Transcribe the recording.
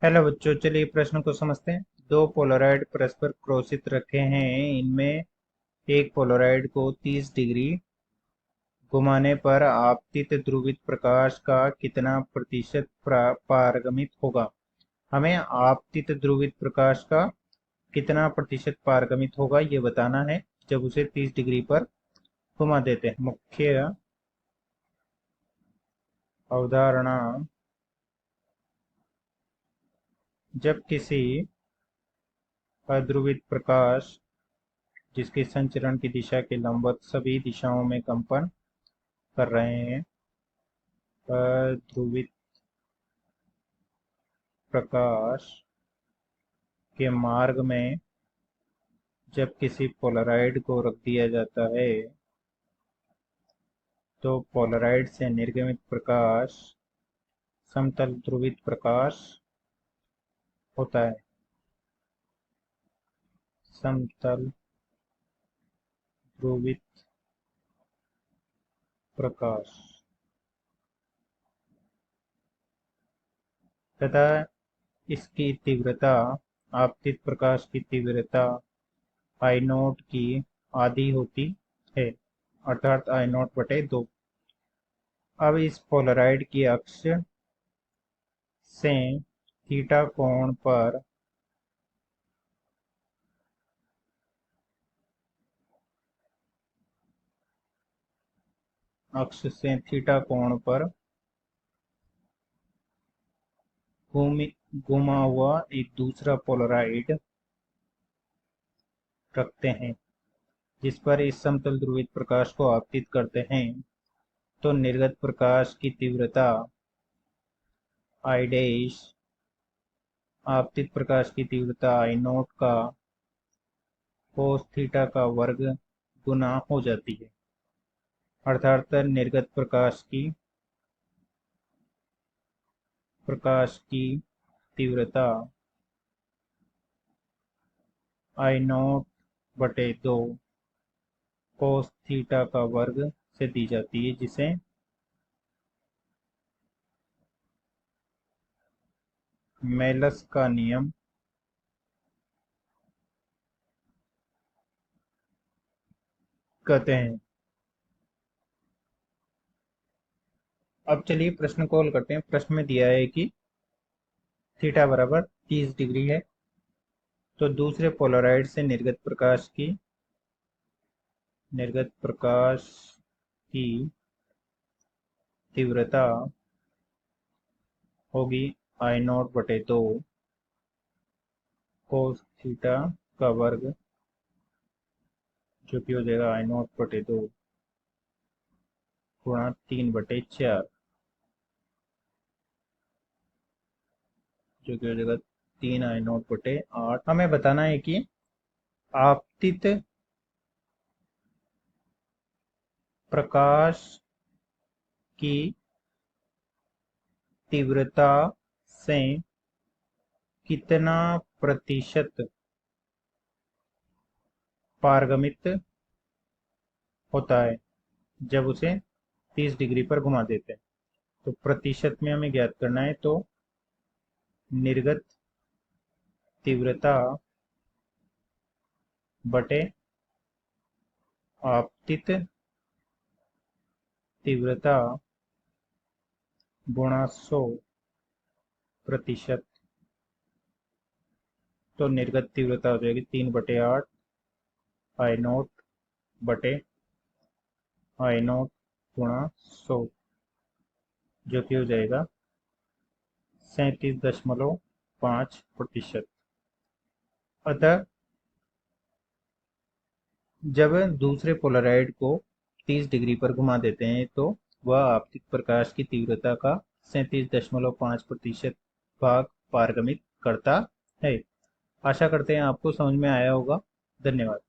Hello बच्चों, चलिए प्रश्न को समझते हैं। दो पोलराइड परस्पर क्रोशित रखे हैं। इनमें एक पोलराइड को 30 डिग्री घुमाने पर आपतित ध्रुवित प्रकाश का कितना प्रतिशत पारगमित होगा। हमें आपतित ध्रुवित प्रकाश का कितना प्रतिशत पारगमित होगा ये बताना है जब उसे 30 डिग्री पर घुमा देते हैं। मुख्य अवधारणा: जब किसी अध्रुवित प्रकाश जिसके संचरण की दिशा के लंबवत सभी दिशाओं में कंपन कर रहे हैं, अध्रुवित प्रकाश के मार्ग में जब किसी पोलराइड को रख दिया जाता है तो पोलराइड से निर्गमित प्रकाश समतल ध्रुवित प्रकाश होता है। समतल ध्रुवित प्रकाश तथा इसकी तीव्रता आपतित प्रकाश की तीव्रता आई नोट की आधी होती है, अर्थात आई नोट बटे 2। अब इस पोलराइड की अक्ष से थीटा कोण पर घुमा हुआ एक दूसरा पोलराइड रखते हैं जिस पर इस समतल ध्रुवित प्रकाश को आपतित करते हैं, तो निर्गत प्रकाश की तीव्रता आई डैश आपतित प्रकाश की तीव्रता आई नोट का कोस थीटा का वर्ग गुना हो जाती है, अर्थात निर्गत प्रकाश की तीव्रता आई नोट बटे 2 कोस थीटा का वर्ग से दी जाती है, जिसे मेलस का नियम कहते हैं। अब चलिए प्रश्न को हल करते हैं। प्रश्न में दिया है कि थीटा बराबर 30 डिग्री है, तो दूसरे पोलराइड से निर्गत प्रकाश की तीव्रता होगी आई नोट बटे 2 कोस थीटा का वर्ग, जो कि हो जाएगा आई नोट बटे 2 गुणा 3/4, जो कि हो जाएगा 3 आई नोट बटे 8। हमें बताना है कि आपतित प्रकाश की तीव्रता से कितना प्रतिशत पारगमित होता है जब उसे 30 डिग्री पर घुमा देते हैं। तो प्रतिशत में हमें ज्ञात करना है, तो निर्गत तीव्रता बटे आपतित तीव्रता गुणा 100%। तो निर्गत तीव्रता हो जाएगी 3/8 आई नोट बटे आई नोट गुणा 100, जो कि हो जाएगा 37.5%। अतः जब दूसरे पोलराइड को 30 डिग्री पर घुमा देते हैं तो वह आपतित प्रकाश की तीव्रता का 37.5% भाग पारगमित करता है। आशा करते हैं आपको समझ में आया होगा। धन्यवाद।